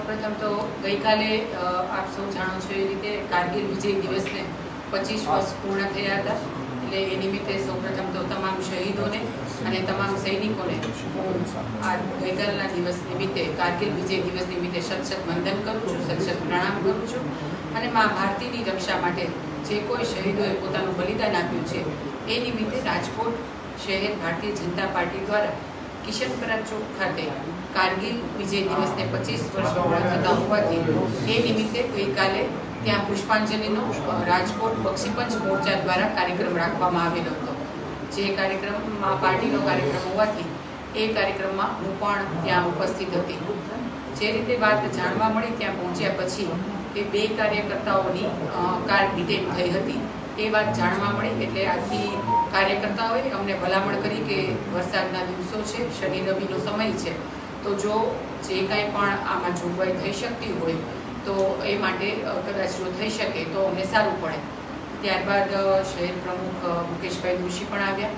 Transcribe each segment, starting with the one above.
સૌપ્રથમ તો ગઈકાલે આપ સૌ જાણો છો એ રીતે કારગિલ વિજય દિવસને 25 વર્ષ પૂર્ણ થયા હતા. એટલે એ નિમિત્તે સૌપ્રથમ તો તમામ શહીદોને અને તમામ સૈનિકોને હું આ ગઈકાલના દિવસ નિમિત્તે કારગિલ વિજય દિવસ નિમિત્તે સત વંદન કરું છું, સત પ્રણામ કરું છું. અને મા ભારતીની રક્ષા માટે જે કોઈ શહીદોએ પોતાનું બલિદાન આપ્યું છે એ નિમિત્તે રાજકોટ શહેર ભારતીય જનતા પાર્ટી દ્વારા કિશનપરા ચોક ખાતે કારગિલ વિજય દિવસને 25 વર્ષ પૂર્ણ થતા હોવાથી એ નિમિત્તે ગઈકાલે ત્યાં પુષ્પાંજલિનો રાજકોટ બક્ષીપંચ મોરચા દ્વારા કાર્યક્રમ રાખવામાં આવેલો હતો. જે કાર્યક્રમમાં પાર્ટીનો કાર્યક્રમ હોવાથી એ કાર્યક્રમમાં હું પણ ત્યાં ઉપસ્થિત હતી. જે રીતે વાત જાણવા મળી ત્યાં પહોંચ્યા પછી કે 2 કાર્યકર્તાઓની કાર ડિટેન થઈ હતી એ વાત જાણવા મળી. એટલે આજથી કાર્યકર્તાઓએ અમને ભલામણ કરી કે વરસાદના દિવસો છે, શનિ રવિનો સમય છે, તો જો જે કાંઈ પણ આમાં જોગવાઈ થઈ શકતી હોય તો એ માટે કદાચ જો થઈ શકે તો અમને સારું પડે. ત્યારબાદ શહેર પ્રમુખ મુકેશભાઈ દોશી પણ આવ્યા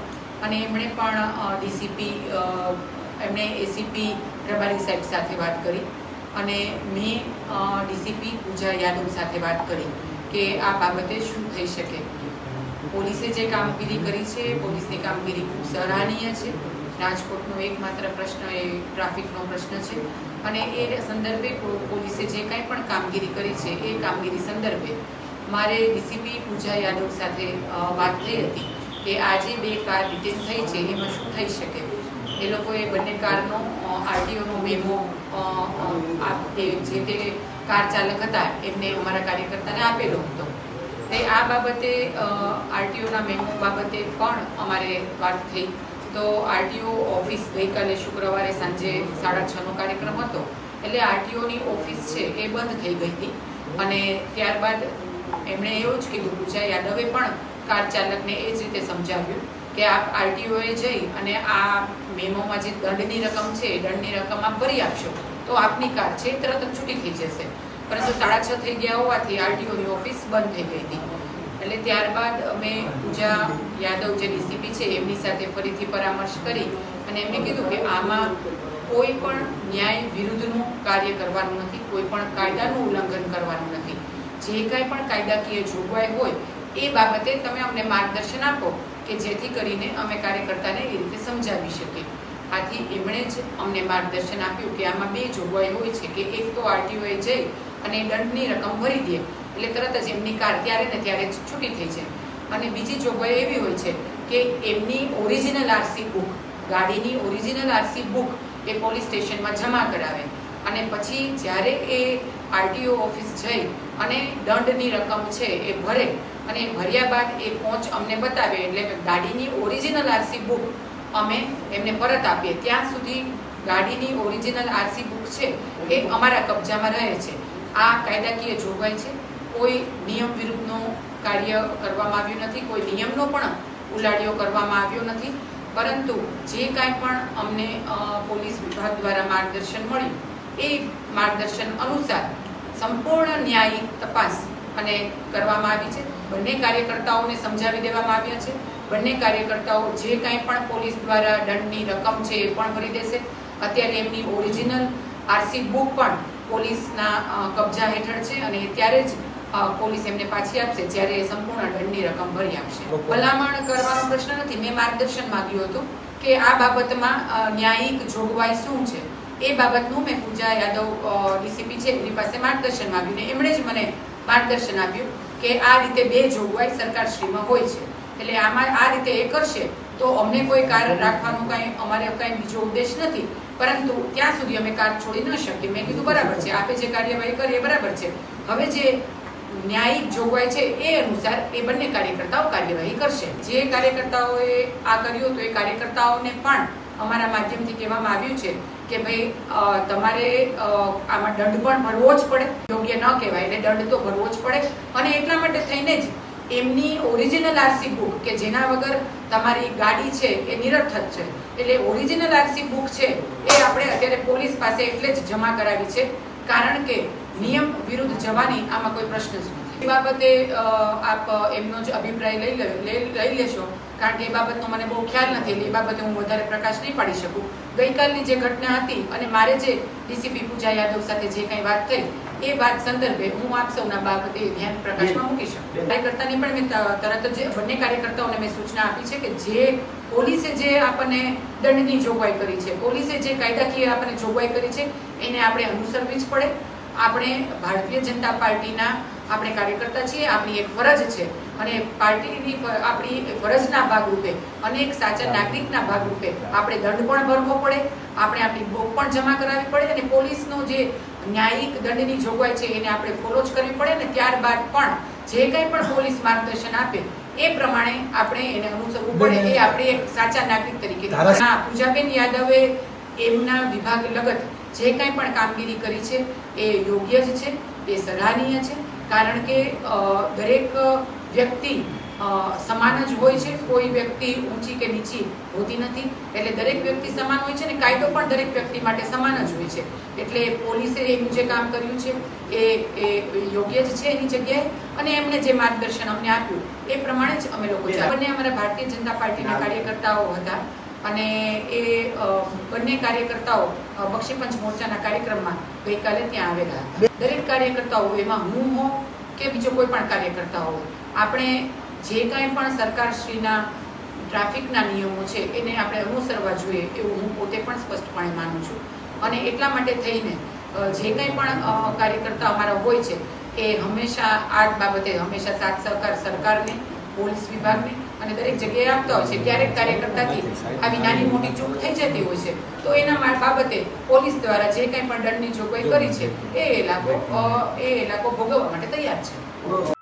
અને એમણે પણ એમણે એસીપી પ્રભારી સાહેબ સાથે વાત કરી અને મેં ડીસીપી પૂજા યાદવ સાથે વાત કરી કે આ બાબતે શું થઈ શકે. પોલીસે જે કામગીરી કરી છે પોલીસની કામગીરી ખૂબ સરાહનીય છે. રાજકોટનો એકમાત્ર પ્રશ્ન એ ટ્રાફિકનો પ્રશ્ન છે અને એ સંદર્ભે પોલીસે જે કાંઈ પણ કામગીરી કરી છે એ કામગીરી સંદર્ભે મારે ડીસીપી પૂજા યાદવ સાથે વાત થઈ હતી કે આજે 2 કાર ડિટેન થઈ છે એમાં શું થઈ શકે. એ લોકોએ બંને કારનો આરટીઓનો મેમો જે તે કાર ચાલક હતા એમને અમારા કાર્યકર્તાને આપેલો હતો. આ બાબતે આરટીઓના મેમો બાબતે પણ અમારે વાત થઈ. તો આરટીઓ ઓફિસ ગઈકાલે શુક્રવારે સાંજે 6:30નો કાર્યક્રમ હતો એટલે આરટીઓની ઓફિસ છે એ બંધ થઈ ગઈ હતી અને ત્યારબાદ એમણે એવું જ કીધું, પૂજા યાદવે પણ કાર ચાલકને એ જ રીતે સમજાવ્યું કે આપ આરટીઓએ જઈ અને આ મેમોમાં જે દંડની રકમ છે એ દંડની રકમ આપ ભરી આપશો તો આપની કાર છે એ તરત જ છૂટી થઈ જશે. પરંતુ 6:30 થઈ ગયા હોવાથી આરટીઓની ઓફિસ બંધ થઈ ગઈ હતી. એટલે ત્યારબાદ અમે પૂજા યાદવ જે ડીસીપી છે એમની સાથે ફરીથી પરામર્શ કરી અને એમને કીધું કે આમાં કોઈ પણ ન્યાય વિરુદ્ધનું કાર્ય કરવાનું નથી, કોઈ પણ કાયદાનું ઉલ્લંઘન કરવાનું નથી. જે કાંઈ પણ કાયદાકીય જોગવાઈ હોય એ બાબતે તમે અમને માર્ગદર્શન આપો કે જેથી કરીને અમે કાર્યકર્તાને એ રીતે સમજાવી શકીએ. આથી એમણે જ અમને માર્ગદર્શન આપ્યું કે આમાં 2 જોગવાઈ હોય છે કે એક તો આરટીઓએ જઈ અને દંડની રકમ ભરી દે એટલે તરત જ એમની કાર ત્યારે ને ત્યારે જ છૂટી થઈ જાય. અને બીજી જોગવાઈ એવી હોય છે કે એમની ઓરિજિનલ આરસી બુક, ગાડીની ઓરિજિનલ આરસી બુક એ પોલીસ સ્ટેશનમાં જમા કરાવે અને પછી જ્યારે એ આરટીઓ ઓફિસ જઈ અને દંડની રકમ છે એ ભરે અને ભર્યા બાદ એ પહોંચ અમને બતાવે એટલે ગાડીની ઓરિજિનલ આરસી બુક અમે એમને પરત આપીએ. ત્યાં સુધી ગાડીની ઓરિજિનલ આરસી બુક છે એ અમારા કબજામાં રહે છે. આ કાયદાકીય જોગવાઈ છે. કોઈ નિયમ વિરુદ્ધનું કાર્ય કરવામાં આવ્યું નથી, કોઈ નિયમનો પણ ઉલાડિયો કરવામાં આવ્યો નથી. પરંતુ જે કાંઈ પણ અમને પોલીસ વિભાગ દ્વારા માર્ગદર્શન મળ્યું એ માર્ગદર્શન અનુસાર સંપૂર્ણ ન્યાયિક તપાસ અને કરવામાં આવી છે. બંને કાર્યકર્તાઓને સમજાવી દેવામાં આવ્યા છે. બંને કાર્યકર્તાઓ જે કાંઈ પણ પોલીસ દ્વારા દંડની રકમ છે એ પણ ભરી દેશે. અત્યારે એમની ઓરિજિનલ આરસી બુક પણ પોલીસના કબજા હેઠળ છે અને ત્યારે જ પોલીસ એમને પાછી આપશે જ્યારે એ સંપૂર્ણ દંડની રકમ ભરી આપશે. ભલામણ કરવાનો પ્રશ્ન નથી. મેં માર્ગદર્શન માંગ્યું હતું કે આ બાબતમાં ન્યાયિક જોગવાઈ શું છે એ બાબતનું મેં પૂજા યાદવ ડીસીપી છે એની પાસે માર્ગદર્શન માંગ્યું ને એમણે જ મને માર્ગદર્શન આપ્યું કે આ રીતે 2 જોગવાઈ સરકારશ્રીમાં હોય છે. એટલે આમાં આ રીતે એ કરશે તો અમને કોઈ કાર રાખવાનું અમારે કાંઈ બીજો ઉદ્દેશ નથી, પરંતુ ત્યાં સુધી અમે કાર છોડી ન શકીએ. મેં કીધું બરાબર છે, આપે જે કાર્યવાહી કરી એ બરાબર છે. હવે જે ન્યાયિક જોગવાઈ છે એ અનુસાર એ બંને કાર્યકર્તાઓ કાર્યવાહી કરશે. જે કાર્યકર્તાઓએ આ કર્યું તો એ કાર્યકર્તાઓને પણ અમારા માધ્યમથી કહેવામાં આવ્યું છે કે ભાઈ તમારે આમાં દંડ પણ ભરવો જ પડે. યોગ્ય ન કહેવાય એટલે દંડ તો ભરવો જ પડે અને એટલા માટે થઈને જ એમની ઓરિજિનલ આરસી બુક કે જેના વગર તમારી ગાડી છે એ નિરર્થક છે. એટલે ઓરિજિનલ આરસી બુક છે એ આપણે અત્યારે પોલીસ પાસે એટલે જ જમા કરાવી છે કારણ કે નિયમ વિરુદ્ધ જવાની આમાં કોઈ પ્રશ્ન જ નથી. એ બાબતે આપ એમનો જ અભિપ્રાય લઈ લેશો કારણ કે એ બાબતનો મને બહુ ખ્યાલ નથી, એટલે એ બાબતે હું વધારે પ્રકાશ નહીં પાડી શકું. ગઈકાલની જે ઘટના હતી અને મારે જે ડીસીપી પૂજા યાદવ સાથે જે કંઈ વાત થઈ એ વાત સંદર્ભે હું આપ સૌના બાબતે ધ્યાન પ્રકાશમાં મૂકી શકું. કાર્યકર્તાને પણ મેં તરત જ બંને કાર્યકર્તાઓને મેં સૂચના આપી છે કે જે પોલીસે જે આપણને દંડની જોગવાઈ કરી છે, પોલીસે જે કાયદાકીય આપણને જોગવાઈ કરી છે એને આપણે અનુસરવી જ પડે. આપણે ભારતીય જનતા પાર્ટીના આપણે કાર્યકર્તા છીએ, આપણી એક ફરજ છે અને પાર્ટીની આપણી ફરજના ભાગરૂપે અને એક સાચા નાગરિકના ભાગરૂપે આપણે દંડ પણ ભરવો પડે, આપણે આપણી બોક પણ જમા કરાવવી પડે અને પોલીસનો જે ન્યાયિક દંડની જોગવાઈ છે એને આપણે ફોલો જ કરવી પડે અને ત્યારબાદ પણ જે કંઈ પણ પોલીસ માર્ગદર્શન આપે એ પ્રમાણે આપણે એને અનુસરવું પડે. એ આપણે એક સાચા નાગરિક તરીકે. પૂજાબેન યાદવે એમના વિભાગ લગત જે કંઈ પણ કામગીરી કરી છે એ યોગ્ય જ છે, એ સરાહનીય છે. કારણ કે દરેક વ્યક્તિ સમાન જ હોય છે, કોઈ વ્યક્તિ ઊંચી કે નીચી હોતી નથી. એટલે દરેક વ્યક્તિ સમાન હોય છે અને કાયદો પણ દરેક વ્યક્તિ માટે સમાન જ હોય છે. એટલે પોલીસે એનું જે કામ કર્યું છે એ યોગ્ય જ છે એની જગ્યાએ, અને એમણે જે માર્ગદર્શન અમને આપ્યું એ પ્રમાણે જ અમે લોકો બંને અમારા ભારતીય જનતા પાર્ટીના કાર્યકર્તાઓ હતા અને એ બંને કાર્યકર્તાઓ બક્ષીપંચ મોરચાના કાર્યક્રમમાં ગઈકાલે ત્યાં આવેલા હતા. દરેક કાર્યકર્તાઓ, એમાં હું હોઉં કે બીજો કોઈ પણ કાર્યકર્તા હોય, આપણે જે કાંઈ પણ સરકારશ્રીના ટ્રાફિકના નિયમો છે એને આપણે અનુસરવા જોઈએ એવું હું પોતે પણ સ્પષ્ટપણે માનું છું. અને એટલા માટે થઈને જે કંઈ પણ કાર્યકર્તા અમારા હોય છે એ હંમેશા આ બાબતે હંમેશા સાથ સહકાર સરકારને, પોલીસ વિભાગને અને દરેક જગ્યાએ આપતા હોય છે. ક્યારેક કાર્યકર્તાથી આવી નાની મોટી ચૂક થઈ જતી હોય છે તો એના બાબતે પોલીસ દ્વારા જે કંઈ પણ દંડની જોગવાઈ કરી છે એ લાકો ભોગવવા માટે તૈયાર છે.